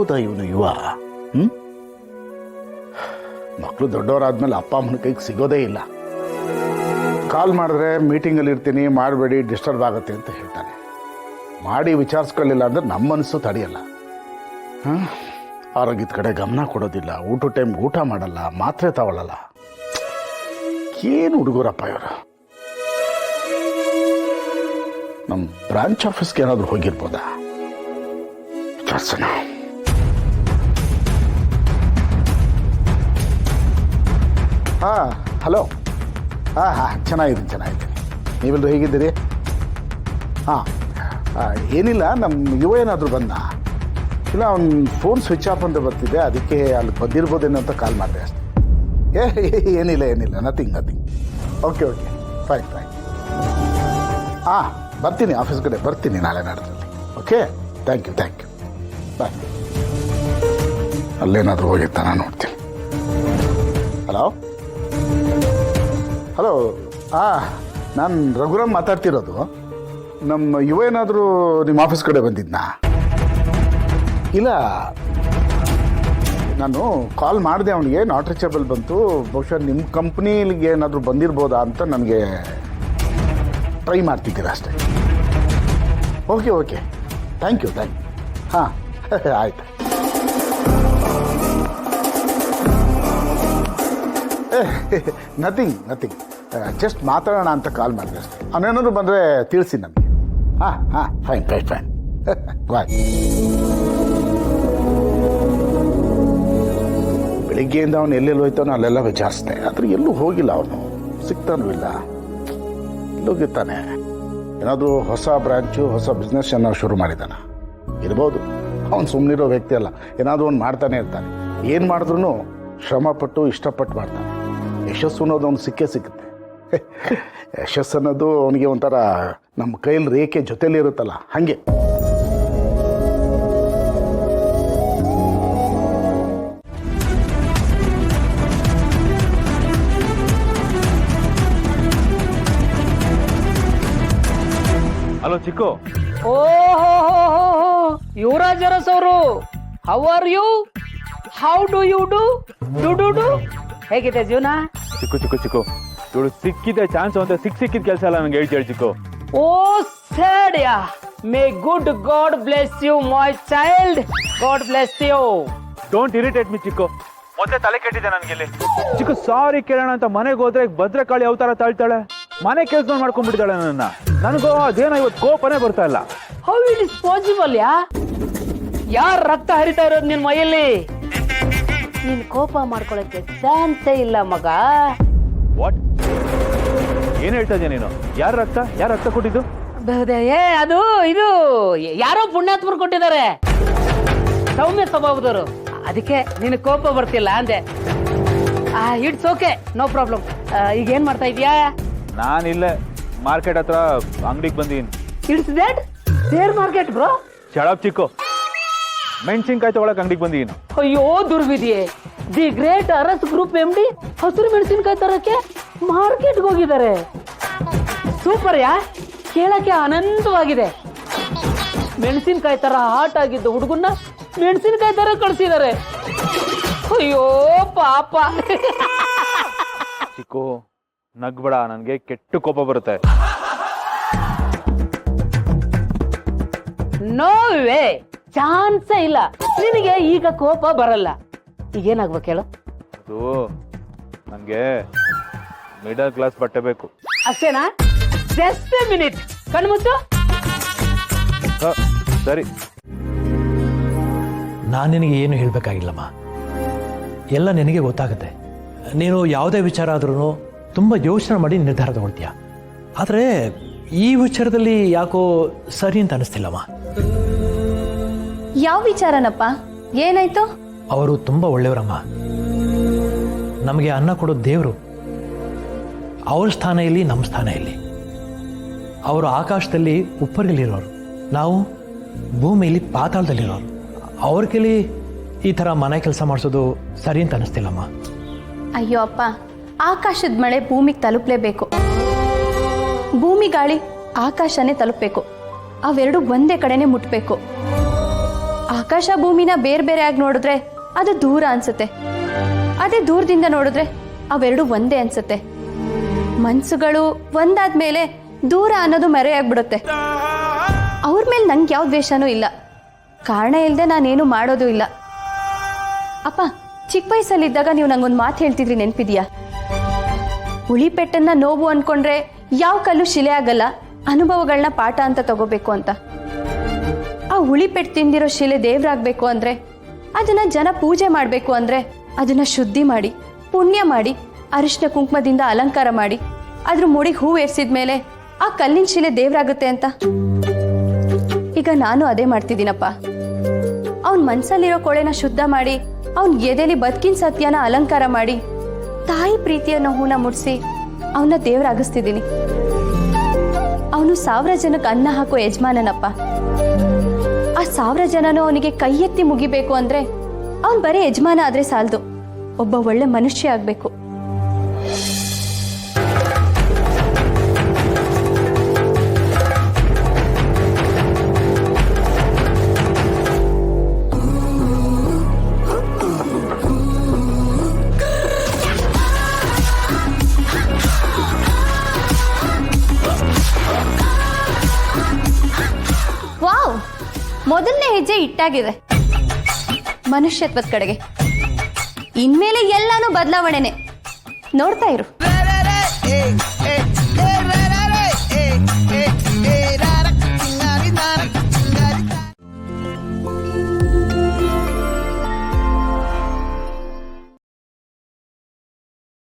ಸಿಗೋದಾ ಇವನು ಯುವ? ಮಕ್ಕಳು ದೊಡ್ಡವರಾದ್ಮೇಲೆ ಅಪ್ಪ ಅಮ್ಮನ ಕೈಗೆ ಸಿಗೋದೇ ಇಲ್ಲ. ಕಾಲ್ ಮಾಡಿದ್ರೆ ಮೀಟಿಂಗಲ್ಲಿ ಇರ್ತೀನಿ, ಮಾಡಬೇಡಿ, ಡಿಸ್ಟರ್ಬ್ ಆಗುತ್ತೆ ಅಂತ ಹೇಳ್ತಾನೆ. ಮಾಡಿ ವಿಚಾರಿಸ್ಕೊಳ್ಳಿಲ್ಲ ಅಂದ್ರೆ ನಮ್ಮ ಮನಸ್ಸು ತಡೆಯಲ್ಲ. ಆರೋಗ್ಯದ ಕಡೆ ಗಮನ ಕೊಡೋದಿಲ್ಲ, ಊಟ ಟೈಮ್ಗೆ ಊಟ ಮಾಡಲ್ಲ, ಮಾತ್ರೆ ತಗೊಳ್ಳಲ್ಲ. ಏನು ಹುಡುಗರಪ್ಪ ಇವರು. ನಮ್ಮ ಬ್ರಾಂಚ್ ಆಫೀಸ್ಗೆ ಏನಾದರೂ ಹೋಗಿರ್ಬೋದಾ? ವಿಚಾರಿಸೋಣ. ಹಾಂ, ಹಲೋ. ಹಾಂ, ಚೆನ್ನಾಗಿದ್ದೀನಿ. ನೀವೆಲ್ಲರೂ ಹೇಗಿದ್ದೀರಿ? ಹಾಂ, ಏನಿಲ್ಲ, ನಮ್ಮ ಯುವ ಏನಾದರೂ ಬಂದ? ಇಲ್ಲ, ಅವ್ನು ಫೋನ್ ಸ್ವಿಚ್ ಆಫ್ ಅಂತ ಬರ್ತಿದೆ, ಅದಕ್ಕೆ ಅಲ್ಲಿ ಬಂದಿರ್ಬೋದೇನೋ ಅಂತ ಕಾಲ್ ಮಾಡಿದೆ ಅಷ್ಟೇ. ಏನಿಲ್ಲ, ನಥಿಂಗ್. Okay, fine. ಹಾಂ, ಬರ್ತೀನಿ, ಆಫೀಸ್ ಕಡೆ ಬರ್ತೀನಿ ನಾಳೆ ನಾಡ್ದಲ್ಲಿ. Okay, thank you. ಬಾಯ್. ಅಲ್ಲೇನಾದರೂ ಹೋಗಿರ್ತಾನ ನೋಡ್ತೀನಿ. ಹಲೋ. ಹಾಂ, ನಾನು ರಘುರಾಮ್ ಮಾತಾಡ್ತಿರೋದು. ನಮ್ಮ ಯುವ ಏನಾದರೂ ನಿಮ್ಮ ಆಫೀಸ್ ಕಡೆ ಬಂದಿದ್ನಾ? ಇಲ್ಲ, ನಾನು ಕಾಲ್ ಮಾಡಿದೆ ಅವನಿಗೆ, ನಾಟ್ ರೀಚಬಲ್ ಬಂತು. ಬಹುಶಃ ನಿಮ್ಮ ಕಂಪ್ನಿಗೆ ಏನಾದರೂ ಬಂದಿರ್ಬೋದಾ ಅಂತ ನನಗೆ ಟ್ರೈ ಮಾಡ್ತಿದ್ದೀರಾ ಅಷ್ಟೇ. Okay, thank you. ಹಾಂ, ಆಯ್ತು. ನಥಿಂಗ್. ಜಸ್ಟ್ ಮಾತಾಡೋಣ ಅಂತ ಕಾಲ್ ಮಾಡಿದೆ ಅಷ್ಟೇ. ಅವನೇನಾದ್ರು ಬಂದರೆ ತಿಳಿಸಿ ನನಗೆ. ಹಾಂ, ಫೈನ್. ಬಾಯ್. ಬೆಳಿಗ್ಗೆಯಿಂದ ಅವನು ಎಲ್ಲೆಲ್ಲಿ ಹೋಯ್ತಾನೋ ಅಲ್ಲೆಲ್ಲ ವಿಚಾರಿಸ್ದೆ, ಆದರೆ ಎಲ್ಲೂ ಹೋಗಿಲ್ಲ. ಅವನು ಸಿಗ್ತಾನೂ ಇಲ್ಲ, ಎಲ್ಲೋಗಿರ್ತಾನೆ. ಏನಾದರೂ ಹೊಸ ಬ್ರಾಂಚು, ಹೊಸ ಬಿಸ್ನೆಸ್ ಏನಾದ್ರು ಶುರು ಮಾಡಿದ್ದಾನ ಇರ್ಬೋದು. ಅವನು ಸುಮ್ಮನಿರೋ ವ್ಯಕ್ತಿ ಅಲ್ಲ, ಏನಾದರೂ ಒಂದು ಮಾಡ್ತಾನೆ ಇರ್ತಾನೆ. ಏನು ಮಾಡಿದ್ರೂ ಶ್ರಮಪಟ್ಟು ಇಷ್ಟಪಟ್ಟು ಮಾಡ್ತಾನೆ. ಯಶಸ್ಸು ಅನ್ನೋದು ಅವ್ನು ಸಿಕ್ಕುತ್ತೆ. ಯಶಸ್ಸು ಅನ್ನೋದು ಅವನಿಗೆ ಒಂಥರ ನಮ್ಮ ಕೈಯಲ್ಲಿ ರೇಖೆ ಜೊತೆಯಲ್ಲಿ ಇರುತ್ತಲ್ಲ, ಹಾಗೆ. ಹಲೋ ಚಿಕ್ಕು. ಓಹೋ, ಯುವರಾಜ್ ಅರಸ್ ಅವರು, how are you? How do you do? ಹೇಗಿದೆ ಜೀವನ? ಚಿಕ್ಕು ಇವಳು ಸಿಕ್ಕಿದೆ ಚಾನ್ಸ್ ಅಂತ ಸಿಕ್ಕಿದ ಕೆಲಸ ಎಲ್ಲ ನಂಗೆ ಹೇಳ್ತಿ Chikku. Oh sad yeah. May good God bless you my child. God bless you. Don't irritate me Chikku. ಮೊದಲೇ ತಲೆ ಕೆಟ್ಟಿದೆ ನನಗೆ. ಚಿಕ್ಕು ಸಾರಿ ಕೇಳೋಣ ಅಂತ ಮನೆಗೆ ಹೋದ್ರೆ ಭದ್ರಕಾಳಿ ಅವತಾರ ತಾಳ್ತಾಳೆ. ಮನೆ ಕೆಲಸ ಮಾಡ್ಕೊಂಡ್ಬಿಟ್ಟಿದ್ದಾಳೆ ನನಗೂ ಅದೇನೋ ಇವತ್ತು ಕೋಪನೇ ಬರ್ತಾ ಇಲ್ಲ. ಹೌ ಇಟ್ ಇಸ್ ಪಾಸಿಬಲ್ ಯಾ? ಯಾರ ರಕ್ತ ಹರಿತಾ ಇರೋದು ನಿನ್ ಮೈಯಲ್ಲಿ? ನೀನ್ ಕೋಪ ಮಾಡ್ಕೊಳಕ್ಕೆ ಚಾನ್ಸೇ ಇಲ್ಲ ಮಗ. ವಾಟ್? ಏನ್ ಹೇಳ್ತಾ ಇದೀಯ ನೀನು? ಯಾರ ರಕ್ತ ಕೊಟ್ಟಿದ್ದು? ಅದು ಇದು ಯಾರೋ ಪುಣ್ಯಾತ್ಮರು ಕೊಟ್ಟಿದ್ದಾರೆ, ಸೌಮ್ಯ ಸ್ವಭಾವದವರು. ಅದಕ್ಕೆ ನಿನ್ ಕೋಪ ಬರ್ತಿಲ್ಲ ಅಂದೆ. It's okay, no problem. ಈಗ ಏನ್ ಮಾಡ್ತಾ ಇದೀಯಾ? ನಾನಿಲ್ಲೇ ಮಾರ್ಕೆಟ್ ಹತ್ರ ಅಂಗಡಿಗೆ ಬಂದೀನಿ. It's that share market bro. Shut up Chikku. ಮೆಣಸಿನ್ಕಾಯಿ ತಗೊಳಕ್ ಅಂಗಡಿಗೆ ಬಂದೀನಿ. ಅಯ್ಯೋ ದುರ್ವಿಧಿಯೇ, the great Aras group MD ಹಸಿರು ಮೆಣಸಿನಕಾಯಿ ತರಕ್ಕೆ ಮಾರ್ಕೆಟ್ಗೆ ಹೋಗಿದ್ದಾರೆ. ಸೂಪರ್ ಯಾ, ಕೇಳಕ್ಕೆ ಆನಂದವಾಗಿದೆ. ಮೆಣಸಿನಕಾಯಿ ತರ ಹಾಟ್ ಆಗಿದ್ದ ಹುಡುಗನ್ನ ಮೆಣಸಿನಕಾಯಿ ತರ ಕಳ್ಸಿದ್ದಾರೆ. ಅಯ್ಯೋ ಪಾಪ. ಚಿಕ್ಕು ನಗ್ಬೇಡ, ನನ್ಗೆ ಕೆಟ್ಟ ಕೋಪ ಬರುತ್ತೆ. ನೋ ವೇ, ಚಾನ್ಸೇ ಇಲ್ಲ. ನಿನಗೆ ಈಗ ಕೋಪ ಬರಲ್ಲ. ಈಗೇನಾಗ್ಬೇಕು ಹೇಳು? ಅದು ನನ್ಗೆ ಮಿಡಲ್ ಕ್ಲಾಸ್ ಬಟ್ಟೆ ಬೇಕು. ಅಷ್ಟೇನಾ? ಜಸ್ಟ್ ಎ ಮಿನಿಟ್, ಕಣ್ಮುಚ್ಚು. ಸರಿ. ನಾನು ನಿನಗೆ ಏನು ಹೇಳಬೇಕಾಗಿಲ್ಲಮ್ಮ, ಎಲ್ಲ ನಿನಗೆ ಗೊತ್ತಾಗುತ್ತೆ. ನೀನು ಯಾವುದೇ ವಿಚಾರ ಆದ್ರೂ ತುಂಬ ಯೋಚನೆ ಮಾಡಿ ನಿರ್ಧಾರ ತಗೊಳ್ತೀಯ. ಆದರೆ ಈ ವಿಚಾರದಲ್ಲಿ ಯಾಕೋ ಸರಿ ಅಂತ ಅನಿಸ್ತಿಲ್ಲಮ್ಮ. ಯಾವ ವಿಚಾರನಪ್ಪ? ಏನಾಯ್ತು? ಅವರು ತುಂಬ ಒಳ್ಳೆಯವರಮ್ಮ, ನಮಗೆ ಅನ್ನ ಕೊಡೋ ದೇವರು. ಅವ್ರ ಸ್ಥಾನ ಇಲ್ಲಿ, ನಮ್ಮ ಸ್ಥಾನ ಇಲ್ಲಿ. ಅವರು ಆಕಾಶದಲ್ಲಿ ಉಪ್ಪರಿಲಿರೋರು, ನಾವು ಭೂಮಿಯಲ್ಲಿ ಪಾತಾಳದಲ್ಲಿರೋರು. ಅವ್ರ ಕೈಲಿ ಈ ಥರ ಮನೆ ಕೆಲಸ ಮಾಡಿಸೋದು ಸರಿ ಅಂತ ಅನಿಸ್ತಿಲ್ಲಮ್ಮ. ಅಯ್ಯೋ ಅಪ್ಪ, ಆಕಾಶದ ಮಳೆ ಭೂಮಿಗೆ ತಲುಪಲೇಬೇಕು, ಭೂಮಿ ಗಾಳಿ ಆಕಾಶನೇ ತಲುಪಬೇಕು. ಅವೆರಡು ಒಂದೇ ಕಡೆನೇ ಮುಟ್ಟಬೇಕು. ಆಕಾಶ ಭೂಮಿನ ಬೇರೆ ಬೇರೆ ಆಗಿ ನೋಡಿದ್ರೆ ಅದು ದೂರ ಅನ್ಸುತ್ತೆ. ಅದೇ ದೂರದಿಂದ ನೋಡಿದ್ರೆ ಅವೆರಡು ಒಂದೇ ಅನ್ಸುತ್ತೆ. ಮನ್ಸುಗಳು ಒಂದಾದ್ಮೇಲೆ ದೂರ ಅನ್ನೋದು ಮರೆಯಾಗ್ಬಿಡುತ್ತೆ. ಅವ್ರ ಮೇಲೆ ನಂಗೆ ಯಾವ ದ್ವೇಷನೂ ಇಲ್ಲ. ಕಾರಣ ಇಲ್ಲದೆ ನಾನೇನು ಮಾಡೋದು ಇಲ್ಲ. ಅಪ್ಪ, ಚಿಕ್ಕ ವಯಸ್ಸಲ್ಲಿದ್ದಾಗ ನೀವು ನಂಗೊಂದು ಮಾತು ಹೇಳ್ತಿದ್ರಿ, ನೆನಪಿದೆಯಾ? ಉಳಿಪೆಟ್ಟನ್ನ ನೋವು ಅನ್ಕೊಂಡ್ರೆ ಯಾವ ಕಲ್ಲು ಶಿಲೆ ಆಗಲ್ಲ, ಅನುಭವಗಳನ್ನ ಪಾಠ ಅಂತ ತಗೋಬೇಕು ಅಂತ. ಆ ಉಳಿಪೆಟ್ಟು ತಿಂದಿರೋ ಶಿಲೆ ದೇವ್ರಾಗಬೇಕು ಅಂದ್ರೆ, ಅದನ್ನ ಜನ ಪೂಜೆ ಮಾಡಬೇಕು ಅಂದ್ರೆ, ಅದನ್ನ ಶುದ್ಧಿ ಮಾಡಿ ಪುಣ್ಯ ಮಾಡಿ ಅರಿಶಿನ ಕುಂಕುಮದಿಂದ ಅಲಂಕಾರ ಮಾಡಿ ಅದ್ರ ಮುಡಿಗೆ ಹೂ ಏರ್ಸಿದ್ಮೇಲೆ ಆ ಕಲ್ಲಿನ ಶಿಲೆ ದೇವ್ರಾಗುತ್ತೆ ಅಂತ. ಈಗ ನಾನು ಅದೇ ಮಾಡ್ತಿದ್ದೀನಪ್ಪ. ಅವನ ಮನ್ಸಲ್ಲಿರೋ ಕೊಳೆನ ಶುದ್ಧ ಮಾಡಿ, ಅವನ ಎದೆಲಿ ಬದುಕಿನ ಸತ್ಯನ ಅಲಂಕಾರ ಮಾಡಿ, ತಾಯಿ ಪ್ರೀತಿಯ ನೋವುನ ಮುಡ್ಸಿ ಅವನ ದೇವ್ರಾಗಿಸ್ತಿದ್ದೀನಿ. ಅವನು 1000 ಜನಕ್ಕೆ ಅನ್ನ ಹಾಕೋ ಯಜಮಾನನಪ್ಪ. ಆ 1000 ಜನನು ಅವನಿಗೆ ಕೈ ಎತ್ತಿ ಮುಗಿಬೇಕು ಅಂದ್ರೆ ಅವನ್ ಬರೀ ಯಜಮಾನ ಆದ್ರೆ ಸಾಲದು, ಒಬ್ಬ ಒಳ್ಳೆ ಮನುಷ್ಯ ಆಗ್ಬೇಕು. ವಾವ್, ಮೊದಲನೇ ಹೆಜ್ಜೆ ಇಟ್ಟಾಗಿದೆ ಮನುಷ್ಯತ್ವದ ಕಡೆಗೆ. ಇನ್ಮೇಲೆ ಎಲ್ಲಾನು ಬದಲಾವಣೆನೆ. ನೋಡ್ತಾ ಇರು.